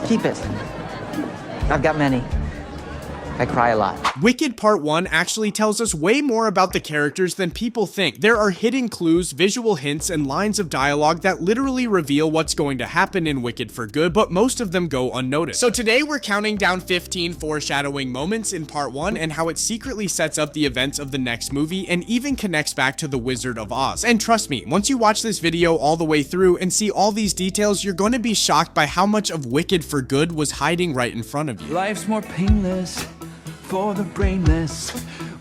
Keep it. I've got many. I cry a lot. Wicked Part 1 actually tells us way more about the characters than people think. There are hidden clues, visual hints, and lines of dialogue that literally reveal what's going to happen in Wicked for Good, but most of them go unnoticed. So today we're counting down 15 foreshadowing moments in Part 1 and how it secretly sets up the events of the next movie and even connects back to the Wizard of Oz. And trust me, once you watch this video all the way through and see all these details, you're going to be shocked by how much of Wicked for Good was hiding right in front of you. Life's more painless for the brainless.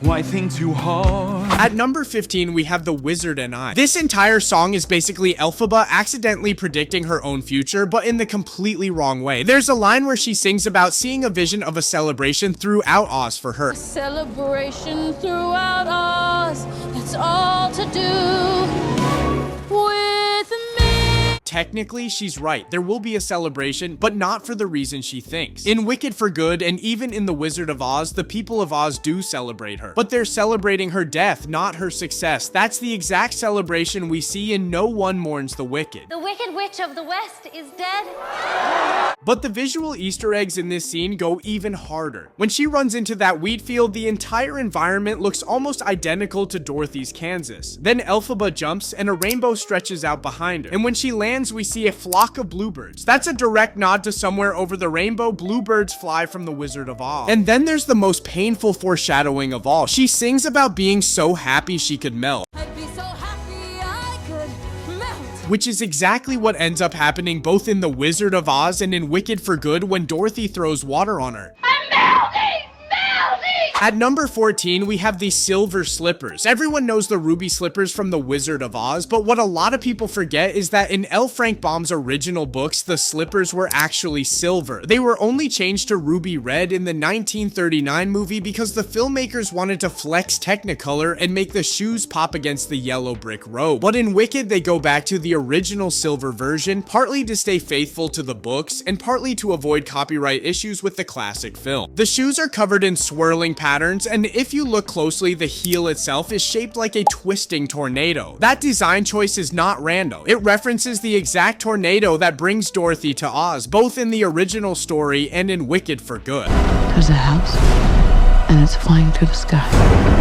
Why think too hard? At number 15, we have The Wizard and I. This entire song is basically Elphaba accidentally predicting her own future, but in the completely wrong way. There's a line where she sings about seeing a vision of a celebration throughout Oz for her. A celebration throughout Oz, that's all to do with me. Technically, she's right. There will be a celebration, but not for the reason she thinks. In Wicked for Good, and even in The Wizard of Oz, the people of Oz do celebrate her. But they're celebrating her death, not her success. That's the exact celebration we see in No One Mourns the Wicked. The Wicked Witch of the West is dead. But the visual Easter eggs in this scene go even harder. When she runs into that wheat field, the entire environment looks almost identical to Dorothy's Kansas. Then Elphaba jumps, and a rainbow stretches out behind her. And when she lands, we see a flock of bluebirds. That's a direct nod to Somewhere Over the Rainbow. Bluebirds fly from the Wizard of Oz. And then there's the most painful foreshadowing of all. She sings about being so happy she could melt. I'd be so happy I could melt. Which is exactly what ends up happening both in The Wizard of Oz and in Wicked for Good when Dorothy throws water on her. I'm melting! At number 14, we have the silver slippers. Everyone knows the ruby slippers from The Wizard of Oz, but what a lot of people forget is that in L. Frank Baum's original books, the slippers were actually silver. They were only changed to ruby red in the 1939 movie because the filmmakers wanted to flex Technicolor and make the shoes pop against the yellow brick road. But in Wicked, they go back to the original silver version, partly to stay faithful to the books and partly to avoid copyright issues with the classic film. The shoes are covered in swirling patterns, and if you look closely, the heel itself is shaped like a twisting tornado. That design choice is not random. It references the exact tornado that brings Dorothy to Oz, both in the original story and in Wicked for Good. There's a house, and it's flying through the sky.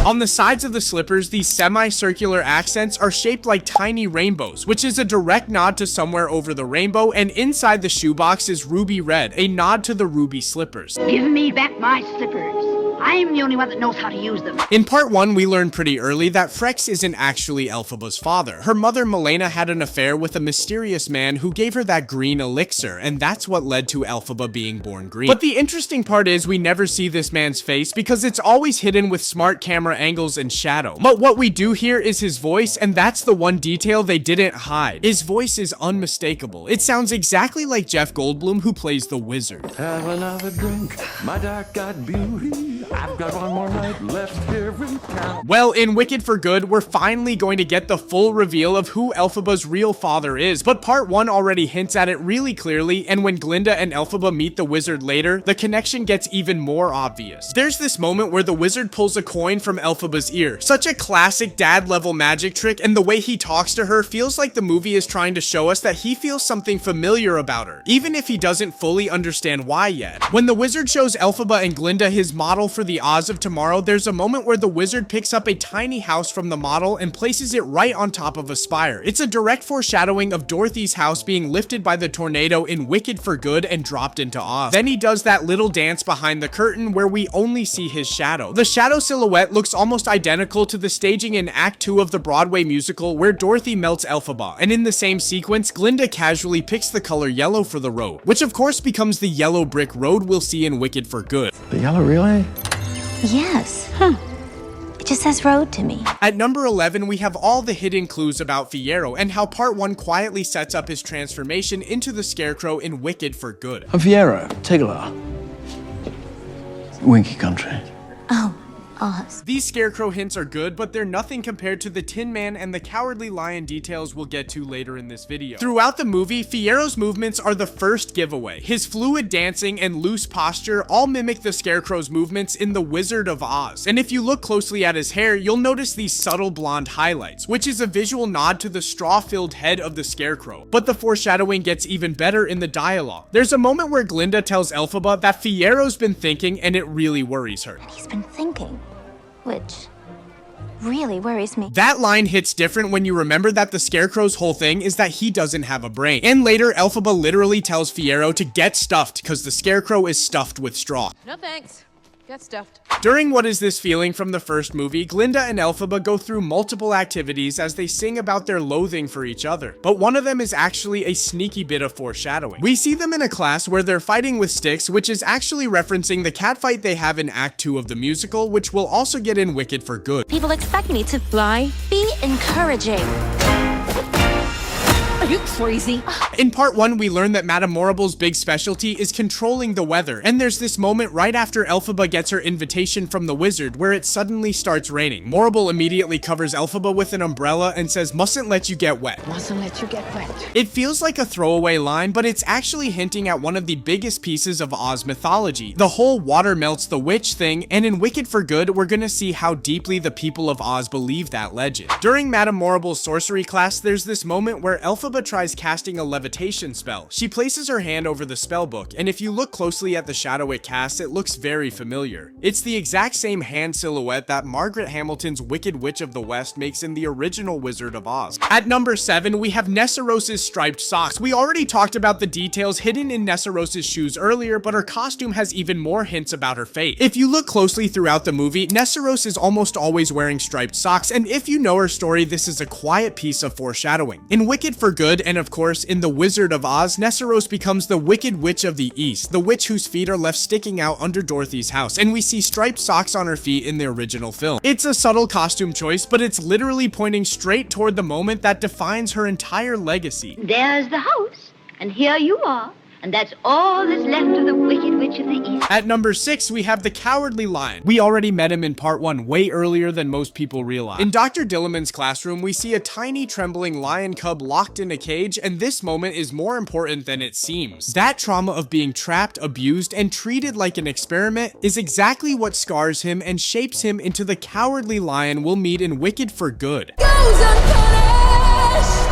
On the sides of the slippers, these semicircular accents are shaped like tiny rainbows, which is a direct nod to Somewhere Over the Rainbow, and inside the shoebox is ruby red, a nod to the ruby slippers. Give me back my slippers. I'm the only one that knows how to use them. In Part 1, we learn pretty early that Frex isn't actually Elphaba's father. Her mother, Milena, had an affair with a mysterious man who gave her that green elixir, and that's what led to Elphaba being born green. But the interesting part is we never see this man's face because it's always hidden with smart camera angles and shadow. But what we do hear is his voice, and that's the one detail they didn't hide. His voice is unmistakable. It sounds exactly like Jeff Goldblum, who plays the wizard. Have another drink, my dark-eyed beauty. I've got one more night left here in town. Well, in Wicked for Good, we're finally going to get the full reveal of who Elphaba's real father is, but Part 1 already hints at it really clearly, and when Glinda and Elphaba meet the wizard later, the connection gets even more obvious. There's this moment where the wizard pulls a coin from Elphaba's ear. Such a classic dad-level magic trick, and the way he talks to her feels like the movie is trying to show us that he feels something familiar about her, even if he doesn't fully understand why yet. When the wizard shows Elphaba and Glinda his model for the Oz of Tomorrow, there's a moment where the wizard picks up a tiny house from the model and places it right on top of a spire. It's a direct foreshadowing of Dorothy's house being lifted by the tornado in Wicked for Good and dropped into Oz. Then he does that little dance behind the curtain where we only see his shadow. The shadow silhouette looks almost identical to the staging in Act 2 of the Broadway musical where Dorothy melts Elphaba, and in the same sequence, Glinda casually picks the color yellow for the road, which of course becomes the yellow brick road we'll see in Wicked for Good. The yellow, really? Yes. It just says road to me. At number 11, we have all the hidden clues about Fiyero and how Part 1 quietly sets up his transformation into the Scarecrow in Wicked for Good. I'm Fiyero, Tigler. Winky country. Oh, Oz. These scarecrow hints are good, but they're nothing compared to the Tin Man and the Cowardly Lion details we'll get to later in this video. Throughout the movie, Fiyero's movements are the first giveaway. His fluid dancing and loose posture all mimic the scarecrow's movements in The Wizard of Oz. And if you look closely at his hair, you'll notice these subtle blonde highlights, which is a visual nod to the straw-filled head of the scarecrow. But the foreshadowing gets even better in the dialogue. There's a moment where Glinda tells Elphaba that Fiyero's been thinking and it really worries her. He's been thinking, which really worries me. That line hits different when you remember that the Scarecrow's whole thing is that he doesn't have a brain. And later, Elphaba literally tells Fiyero to get stuffed because the Scarecrow is stuffed with straw. No thanks. Get stuffed. During What Is This Feeling from the first movie, Glinda and Elphaba go through multiple activities as they sing about their loathing for each other. But one of them is actually a sneaky bit of foreshadowing. We see them in a class where they're fighting with sticks, which is actually referencing the cat fight they have in Act 2 of the musical, which we'll also get in Wicked for Good. People expect me to fly. Be encouraging. Are you crazy? In part 1, we learn that Madame Morrible's big specialty is controlling the weather, and there's this moment right after Elphaba gets her invitation from the wizard where it suddenly starts raining. Morrible immediately covers Elphaba with an umbrella and says, "Mustn't let you get wet." Mustn't let you get wet. It feels like a throwaway line, but it's actually hinting at one of the biggest pieces of Oz mythology, the whole water melts the witch thing, and in Wicked for Good, we're gonna see how deeply the people of Oz believe that legend. During Madame Morrible's sorcery class, there's this moment where Elphaba tries casting a levitation spell. She places her hand over the spell book, and if you look closely at the shadow it casts, it looks very familiar. It's the exact same hand silhouette that Margaret Hamilton's Wicked Witch of the West makes in the original Wizard of Oz. At number 7, we have Nessarose's striped socks. We already talked about the details hidden in Nessarose's shoes earlier, but her costume has even more hints about her fate. If you look closely throughout the movie, Nessarose is almost always wearing striped socks, and if you know her story, this is a quiet piece of foreshadowing. In Wicked for Good, and of course, in The Wizard of Oz, Nessarose becomes the Wicked Witch of the East, the witch whose feet are left sticking out under Dorothy's house, and we see striped socks on her feet in the original film. It's a subtle costume choice, but it's literally pointing straight toward the moment that defines her entire legacy. There's the house, and here you are. And that's all that's left of the Wicked Witch of the East. At number 6, we have the Cowardly Lion. We already met him in part 1 way earlier than most people realize. In Dr. Dillamond's classroom, we see a tiny trembling lion cub locked in a cage, and this moment is more important than it seems. That trauma of being trapped, abused, and treated like an experiment is exactly what scars him and shapes him into the Cowardly Lion we'll meet in Wicked for Good. Goes unpunished.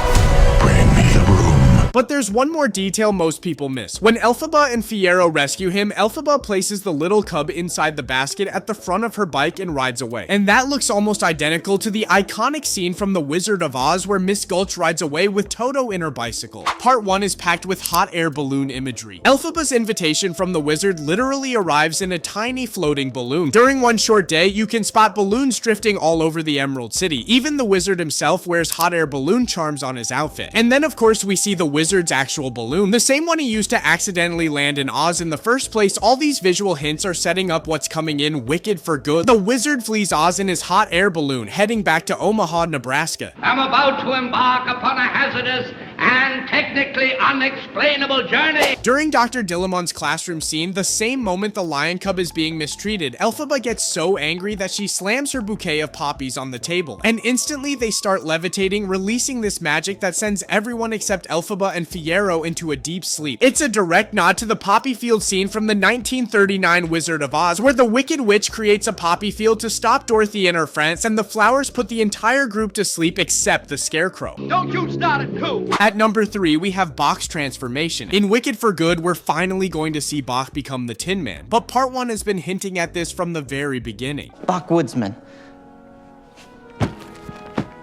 Bring me the broom. But there's one more detail most people miss. When Elphaba and Fiyero rescue him, Elphaba places the little cub inside the basket at the front of her bike and rides away. And that looks almost identical to the iconic scene from The Wizard of Oz where Miss Gulch rides away with Toto in her bicycle. Part 1 is packed with hot air balloon imagery. Elphaba's invitation from the wizard literally arrives in a tiny floating balloon. During one short day, you can spot balloons drifting all over the Emerald City. Even the wizard himself wears hot air balloon charms on his outfit. And then of course we see the wizard's actual balloon, the same one he used to accidentally land in Oz in the first place. All these visual hints are setting up what's coming in Wicked for Good. The wizard flees Oz in his hot air balloon, heading back to Omaha, Nebraska. I'm about to embark upon a hazardous and technically unexplainable journey. During Dr. Dillamond's classroom scene, the same moment the lion cub is being mistreated, Elphaba gets so angry that she slams her bouquet of poppies on the table, and instantly they start levitating, releasing this magic that sends everyone except Elphaba and Fiyero into a deep sleep. It's a direct nod to the poppy field scene from the 1939 Wizard of Oz, where the Wicked Witch creates a poppy field to stop Dorothy and her friends, and the flowers put the entire group to sleep except the Scarecrow. Don't you start it too. At number 3, we have Bach's transformation. In Wicked for Good, we're finally going to see Bach become the Tin Man, but part 1 has been hinting at this from the very beginning. Bach Woodsman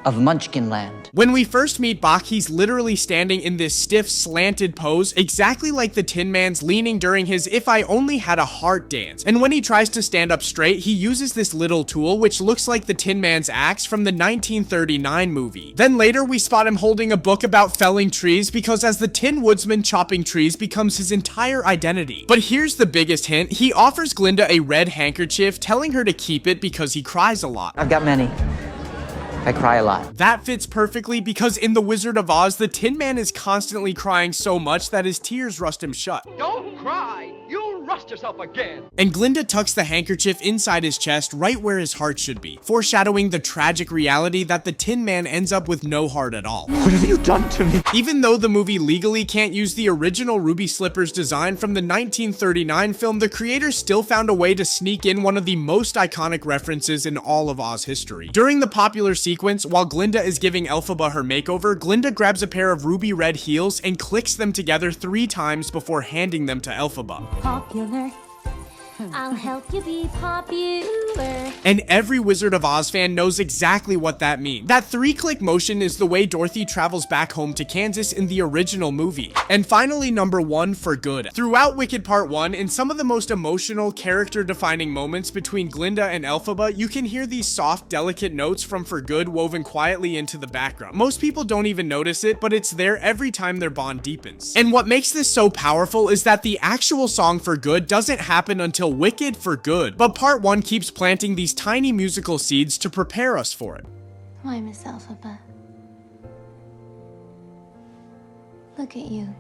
of Munchkin Land. When we first meet Bach, he's literally standing in this stiff, slanted pose, exactly like the Tin Man's leaning during his "If I Only Had a Heart" dance. And when he tries to stand up straight, he uses this little tool, which looks like the Tin Man's axe from the 1939 movie. Then later, we spot him holding a book about felling trees, because as the Tin Woodsman, chopping trees becomes his entire identity. But here's the biggest hint. He offers Glinda a red handkerchief, telling her to keep it because he cries a lot. I've got many. I cry a lot. That fits perfectly because in The Wizard of Oz, the Tin Man is constantly crying so much that his tears rust him shut. Don't cry. You'll rust lost yourself again. And Glinda tucks the handkerchief inside his chest right where his heart should be, foreshadowing the tragic reality that the Tin Man ends up with no heart at all. What have you done to me? Even though the movie legally can't use the original ruby slippers design from the 1939 film, the creators still found a way to sneak in one of the most iconic references in all of Oz history. During the popular sequence, while Glinda is giving Elphaba her makeover, Glinda grabs a pair of ruby red heels and clicks them together 3 times before handing them to Elphaba. Popular. I'll help you be popular. And every Wizard of Oz fan knows exactly what that means. That 3-click motion is the way Dorothy travels back home to Kansas in the original movie. And finally, number 1, For Good. Throughout Wicked Part 1, in some of the most emotional, character-defining moments between Glinda and Elphaba, you can hear these soft, delicate notes from For Good woven quietly into the background. Most people don't even notice it, but it's there every time their bond deepens. And what makes this so powerful is that the actual song For Good doesn't happen until Wicked for Good, but Part 1 keeps planting these tiny musical seeds to prepare us for it. Why, Miss Elphaba? Look at you.